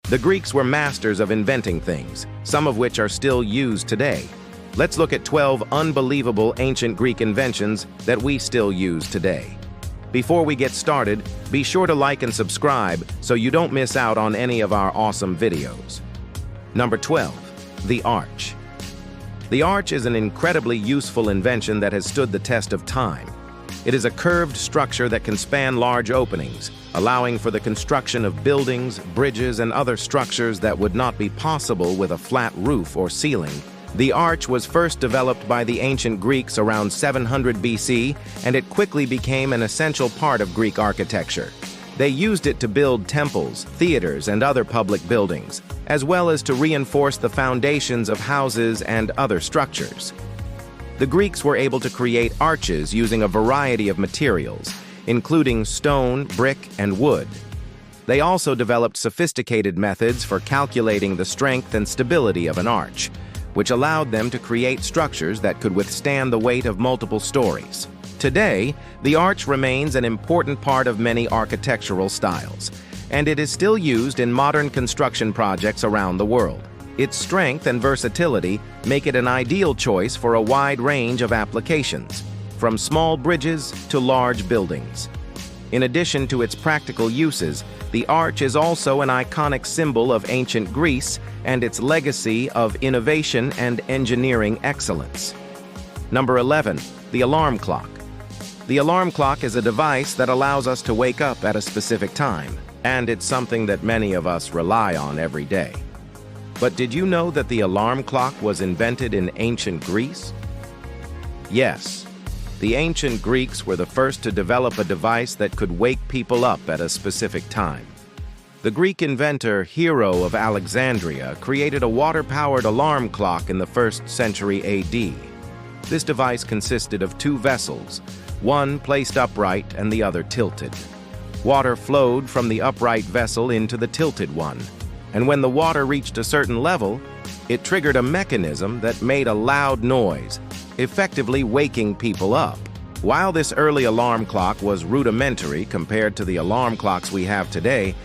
The Greeks were masters of inventing things, some of which are still used today. Let's look at 12 unbelievable ancient Greek inventions that we still use today. Before we get started, be sure to like and subscribe so you don't miss out on any of our awesome videos. Number 12, the arch. The arch is an incredibly useful invention that has stood the test of time. It is a curved structure that can span large openings, allowing for the construction of buildings, bridges, and other structures that would not be possible with a flat roof or ceiling. The arch was first developed by the ancient Greeks around 700 BC, and it quickly became an essential part of Greek architecture. They used it to build temples, theaters, and other public buildings, as well as to reinforce the foundations of houses and other structures. The Greeks were able to create arches using a variety of materials, including stone, brick, and wood. They also developed sophisticated methods for calculating the strength and stability of an arch, which allowed them to create structures that could withstand the weight of multiple stories. Today, the arch remains an important part of many architectural styles, and it is still used in modern construction projects around the world. Its strength and versatility make it an ideal choice for a wide range of applications, from small bridges to large buildings. In addition to its practical uses, the arch is also an iconic symbol of ancient Greece and its legacy of innovation and engineering excellence. Number 11, the alarm clock. The alarm clock is a device that allows us to wake up at a specific time, and it's something that many of us rely on every day. But did you know that the alarm clock was invented in ancient Greece? Yes. The ancient Greeks were the first to develop a device that could wake people up at a specific time. The Greek inventor Hero of Alexandria created a water-powered alarm clock in the 1st century AD. This device consisted of two vessels, one placed upright and the other tilted. Water flowed from the upright vessel into the tilted one, and when the water reached a certain level, it triggered a mechanism that made a loud noise, effectively waking people up. While this early alarm clock was rudimentary compared to the alarm clocks we have today,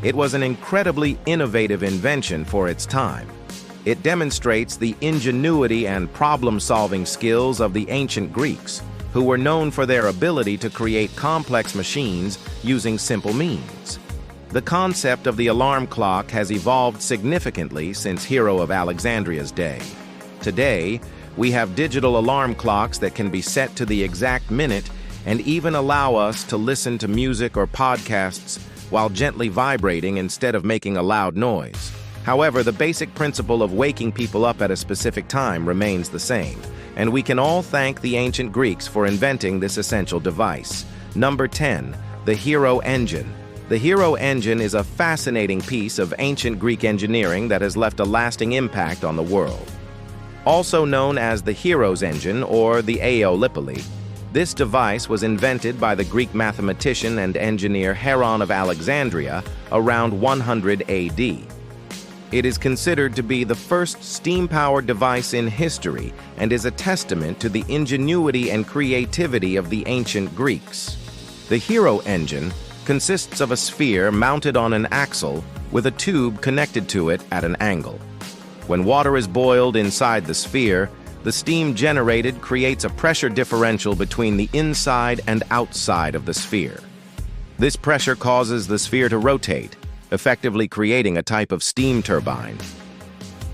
it was an incredibly innovative invention for its time. It demonstrates the ingenuity and problem-solving skills of the ancient Greeks, who were known for their ability to create complex machines using simple means. The concept of the alarm clock has evolved significantly since Hero of Alexandria's day. Today, we have digital alarm clocks that can be set to the exact minute and even allow us to listen to music or podcasts while gently vibrating instead of making a loud noise. However, the basic principle of waking people up at a specific time remains the same, and we can all thank the ancient Greeks for inventing this essential device. Number 10, the Hero engine. The Hero engine is a fascinating piece of ancient Greek engineering that has left a lasting impact on the world. Also known as the Hero's engine or the Aeolipoli, this device was invented by the Greek mathematician and engineer Heron of Alexandria around 100 AD. It is considered to be the first steam-powered device in history and is a testament to the ingenuity and creativity of the ancient Greeks. The Hero engine consists of a sphere mounted on an axle with a tube connected to it at an angle. When water is boiled inside the sphere, the steam generated creates a pressure differential between the inside and outside of the sphere. This pressure causes the sphere to rotate, effectively creating a type of steam turbine.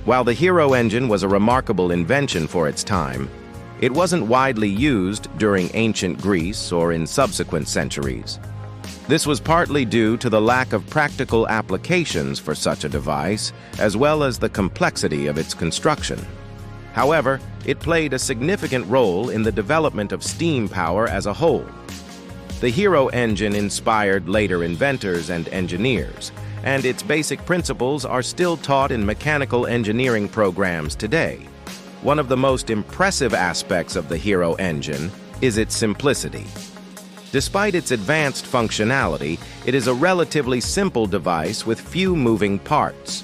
While the Hero engine was a remarkable invention for its time, it wasn't widely used during ancient Greece or in subsequent centuries. This was partly due to the lack of practical applications for such a device, as well as the complexity of its construction. However, it played a significant role in the development of steam power as a whole. The Hero engine inspired later inventors and engineers, and its basic principles are still taught in mechanical engineering programs today. One of the most impressive aspects of the Hero engine is its simplicity. Despite its advanced functionality, it is a relatively simple device with few moving parts.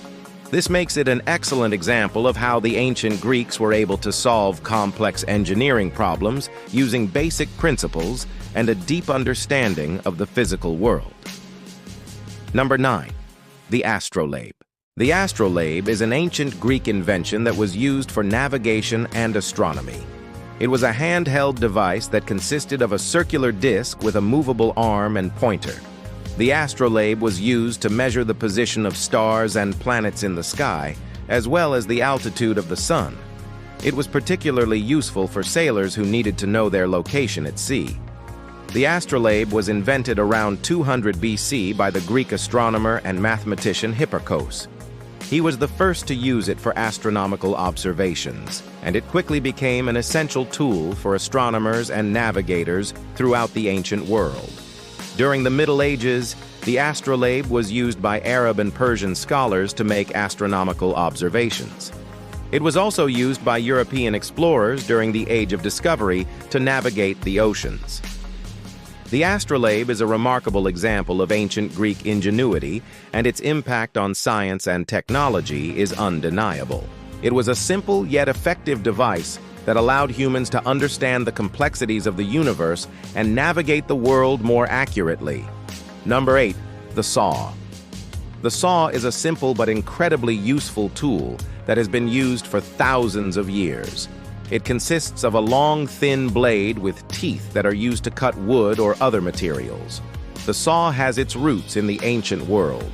This makes it an excellent example of how the ancient Greeks were able to solve complex engineering problems using basic principles and a deep understanding of the physical world. Number 9. The astrolabe. The astrolabe is an ancient Greek invention that was used for navigation and astronomy. It was a handheld device that consisted of a circular disc with a movable arm and pointer. The astrolabe was used to measure the position of stars and planets in the sky, as well as the altitude of the sun. It was particularly useful for sailors who needed to know their location at sea. The astrolabe was invented around 200 BC by the Greek astronomer and mathematician Hipparchus. He was the first to use it for astronomical observations, and it quickly became an essential tool for astronomers and navigators throughout the ancient world. During the Middle Ages, the astrolabe was used by Arab and Persian scholars to make astronomical observations. It was also used by European explorers during the Age of Discovery to navigate the oceans. The astrolabe is a remarkable example of ancient Greek ingenuity, and its impact on science and technology is undeniable. It was a simple yet effective device that allowed humans to understand the complexities of the universe and navigate the world more accurately. Number 8. The saw. The saw is a simple but incredibly useful tool that has been used for thousands of years. It consists of a long, thin blade with teeth that are used to cut wood or other materials. The saw has its roots in the ancient world,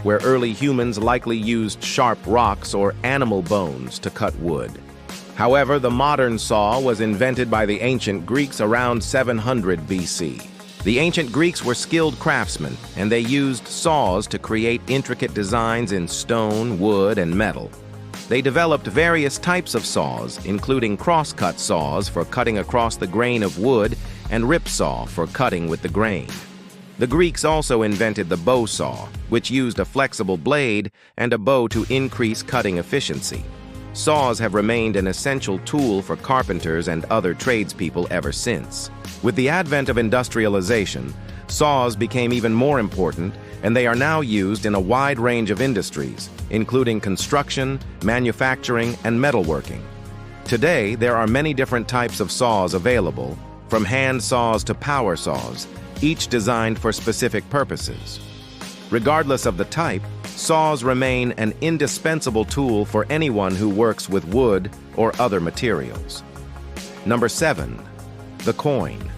where early humans likely used sharp rocks or animal bones to cut wood. However, the modern saw was invented by the ancient Greeks around 700 BC. The ancient Greeks were skilled craftsmen, and they used saws to create intricate designs in stone, wood, and metal. They developed various types of saws, including cross-cut saws for cutting across the grain of wood and rip saw for cutting with the grain. The Greeks also invented the bow saw, which used a flexible blade and a bow to increase cutting efficiency. Saws have remained an essential tool for carpenters and other tradespeople ever since. With the advent of industrialization, saws became even more important, and they are now used in a wide range of industries, including construction, manufacturing, and metalworking. Today, there are many different types of saws available, from hand saws to power saws, each designed for specific purposes. Regardless of the type, saws remain an indispensable tool for anyone who works with wood or other materials. Number 7. The coin.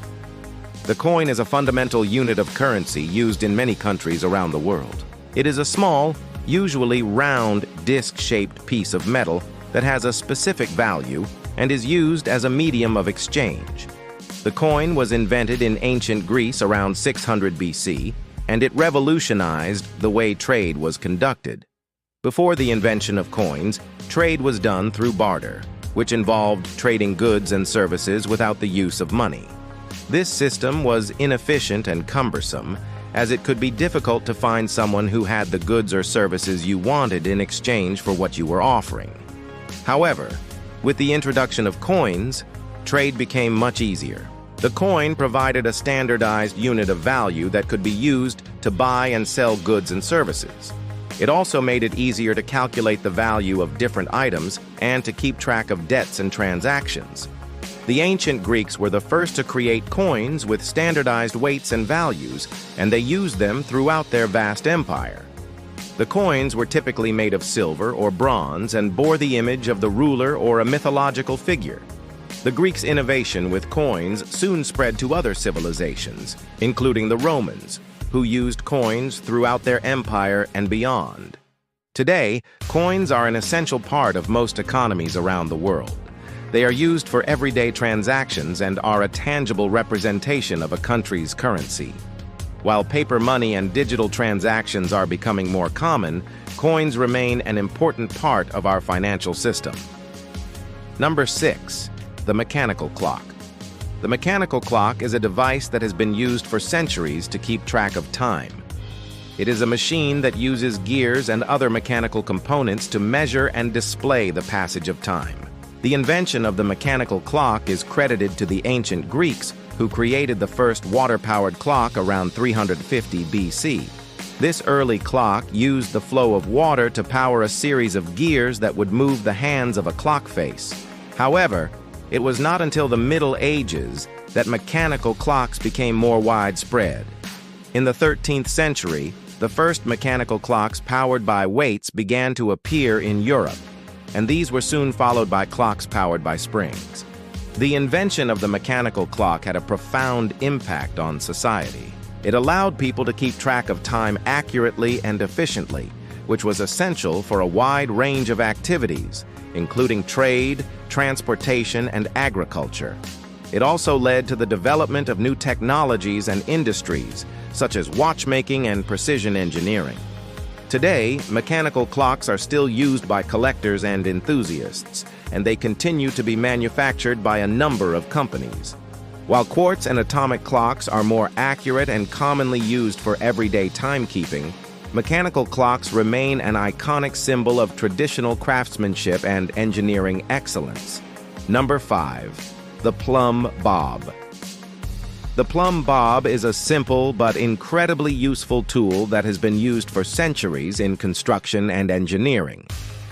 The coin is a fundamental unit of currency used in many countries around the world. It is a small, usually round, disc-shaped piece of metal that has a specific value and is used as a medium of exchange. The coin was invented in ancient Greece around 600 BC, and it revolutionized the way trade was conducted. Before the invention of coins, trade was done through barter, which involved trading goods and services without the use of money. This system was inefficient and cumbersome, as it could be difficult to find someone who had the goods or services you wanted in exchange for what you were offering. However, with the introduction of coins, trade became much easier. The coin provided a standardized unit of value that could be used to buy and sell goods and services. It also made it easier to calculate the value of different items and to keep track of debts and transactions. The ancient Greeks were the first to create coins with standardized weights and values, and they used them throughout their vast empire. The coins were typically made of silver or bronze and bore the image of the ruler or a mythological figure. The Greeks' innovation with coins soon spread to other civilizations, including the Romans, who used coins throughout their empire and beyond. Today, coins are an essential part of most economies around the world. They are used for everyday transactions and are a tangible representation of a country's currency. While paper money and digital transactions are becoming more common, coins remain an important part of our financial system. Number 6. The mechanical clock. The mechanical clock is a device that has been used for centuries to keep track of time. It is a machine that uses gears and other mechanical components to measure and display the passage of time. The invention of the mechanical clock is credited to the ancient Greeks, who created the first water-powered clock around 350 BC. This early clock used the flow of water to power a series of gears that would move the hands of a clock face. However, it was not until the Middle Ages that mechanical clocks became more widespread. In the 13th century, The first mechanical clocks powered by weights began to appear in Europe, and these were soon followed by clocks powered by springs. The invention of the mechanical clock had a profound impact on society. It allowed people to keep track of time accurately and efficiently, which was essential for a wide range of activities, including trade, transportation, and agriculture. It also led to the development of new technologies and industries, such as watchmaking and precision engineering. Today, mechanical clocks are still used by collectors and enthusiasts, and they continue to be manufactured by a number of companies. While quartz and atomic clocks are more accurate and commonly used for everyday timekeeping, mechanical clocks remain an iconic symbol of traditional craftsmanship and engineering excellence. Number 5. The plumb bob. The plumb bob is a simple but incredibly useful tool that has been used for centuries in construction and engineering.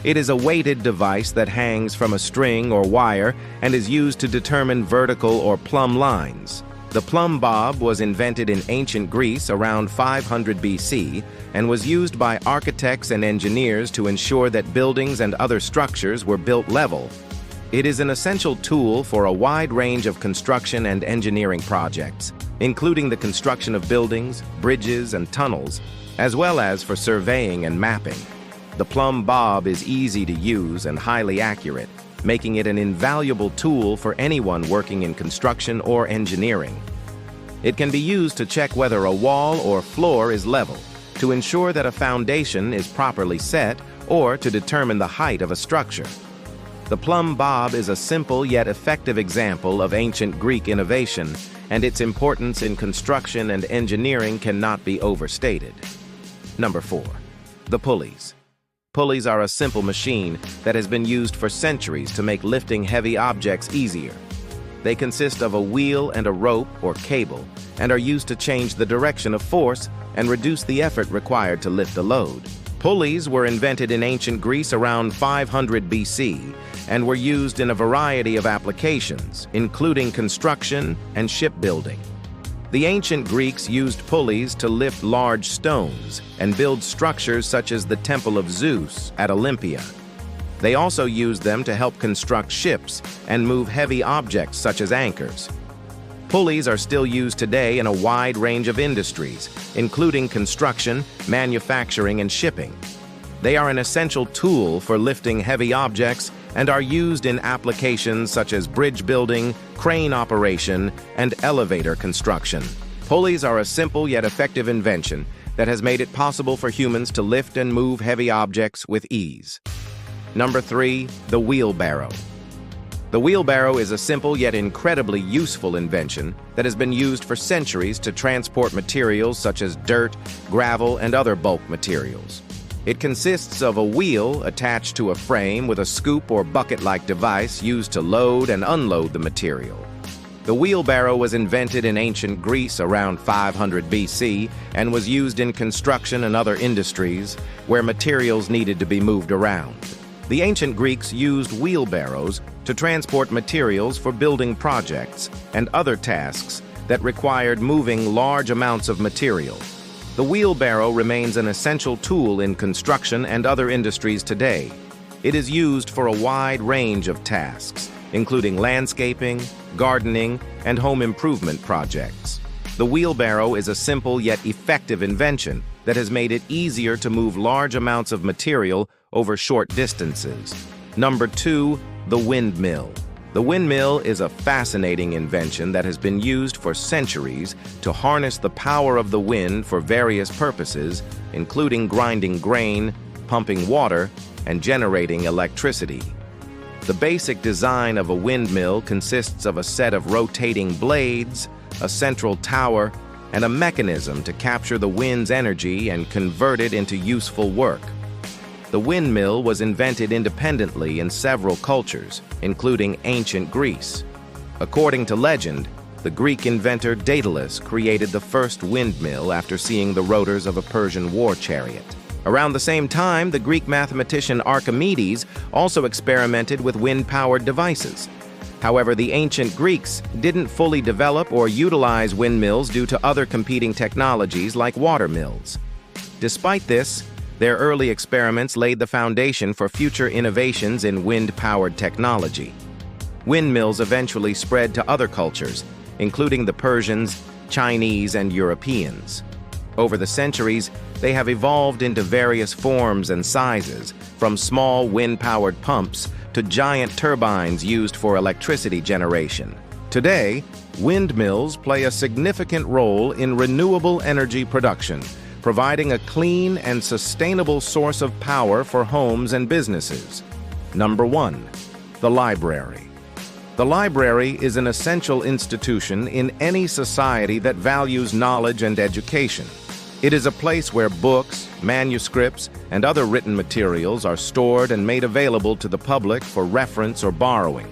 It is a weighted device that hangs from a string or wire and is used to determine vertical or plumb lines. The plumb bob was invented in ancient Greece around 500 BC and was used by architects and engineers to ensure that buildings and other structures were built level. It is an essential tool for a wide range of construction and engineering projects, including the construction of buildings, bridges, and tunnels, as well as for surveying and mapping. The plumb bob is easy to use and highly accurate, making it an invaluable tool for anyone working in construction or engineering. It can be used to check whether a wall or floor is level, to ensure that a foundation is properly set, or to determine the height of a structure. The plumb bob is a simple yet effective example of ancient Greek innovation, and its importance in construction and engineering cannot be overstated. Number 4. The pulleys. Pulleys are a simple machine that has been used for centuries to make lifting heavy objects easier. They consist of a wheel and a rope or cable, and are used to change the direction of force and reduce the effort required to lift a load. Pulleys were invented in ancient Greece around 500 BC and were used in a variety of applications, including construction and shipbuilding. The ancient Greeks used pulleys to lift large stones and build structures such as the Temple of Zeus at Olympia. They also used them to help construct ships and move heavy objects such as anchors. Pulleys are still used today in a wide range of industries, including construction, manufacturing, and shipping. They are an essential tool for lifting heavy objects and are used in applications such as bridge building, crane operation, and elevator construction. Pulleys are a simple yet effective invention that has made it possible for humans to lift and move heavy objects with ease. Number 3. The wheelbarrow. The wheelbarrow is a simple yet incredibly useful invention that has been used for centuries to transport materials such as dirt, gravel, and other bulk materials. It consists of a wheel attached to a frame with a scoop or bucket-like device used to load and unload the material. The wheelbarrow was invented in ancient Greece around 500 BC and was used in construction and other industries where materials needed to be moved around. The ancient Greeks used wheelbarrows to transport materials for building projects and other tasks that required moving large amounts of material. The wheelbarrow remains an essential tool in construction and other industries today. It is used for a wide range of tasks, including landscaping, gardening, and home improvement projects. The wheelbarrow is a simple yet effective invention that has made it easier to move large amounts of material over short distances. Number 2. The windmill. The windmill is a fascinating invention that has been used for centuries to harness the power of the wind for various purposes, including grinding grain, pumping water, and generating electricity. The basic design of a windmill consists of a set of rotating blades, a central tower, and a mechanism to capture the wind's energy and convert it into useful work. The windmill was invented independently in several cultures, including ancient Greece. According to legend, the Greek inventor Daedalus created the first windmill after seeing the rotors of a Persian war chariot. Around the same time, the Greek mathematician Archimedes also experimented with wind-powered devices. However, the ancient Greeks didn't fully develop or utilize windmills due to other competing technologies like water mills. Despite this, their early experiments laid the foundation for future innovations in wind-powered technology. Windmills eventually spread to other cultures, including the Persians, Chinese, and Europeans. Over the centuries, they have evolved into various forms and sizes, from small wind-powered pumps to giant turbines used for electricity generation. Today, windmills play a significant role in renewable energy production, providing a clean and sustainable source of power for homes and businesses. Number 1. The library. The library is an essential institution in any society that values knowledge and education. It is a place where books, manuscripts, and other written materials are stored and made available to the public for reference or borrowing.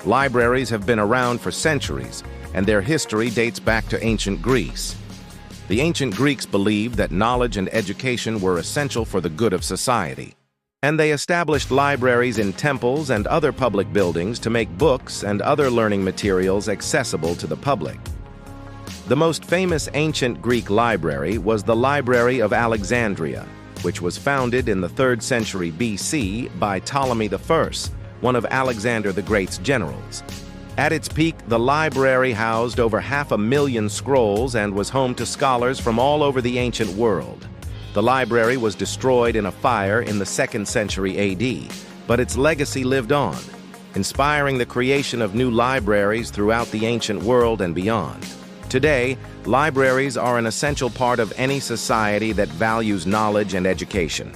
Libraries have been around for centuries, and their history dates back to ancient Greece. The ancient Greeks believed that knowledge and education were essential for the good of society, and they established libraries in temples and other public buildings to make books and other learning materials accessible to the public. The most famous ancient Greek library was the Library of Alexandria, which was founded in the 3rd century BC by Ptolemy I, one of Alexander the Great's generals. At its peak, the library housed over 500,000 scrolls and was home to scholars from all over the ancient world. The library was destroyed in a fire in the 2nd century AD, but its legacy lived on, inspiring the creation of new libraries throughout the ancient world and beyond. Today, libraries are an essential part of any society that values knowledge and education.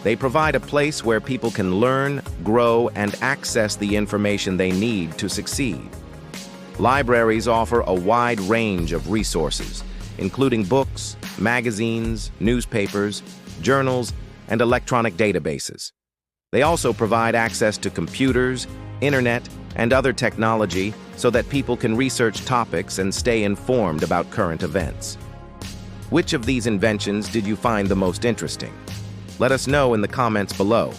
They provide a place where people can learn, grow, and access the information they need to succeed. Libraries offer a wide range of resources, including books, magazines, newspapers, journals, and electronic databases. They also provide access to computers, internet, and other technology so that people can research topics and stay informed about current events. Which of these inventions did you find the most interesting? Let us know in the comments below.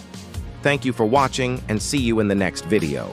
Thank you for watching, and see you in the next video.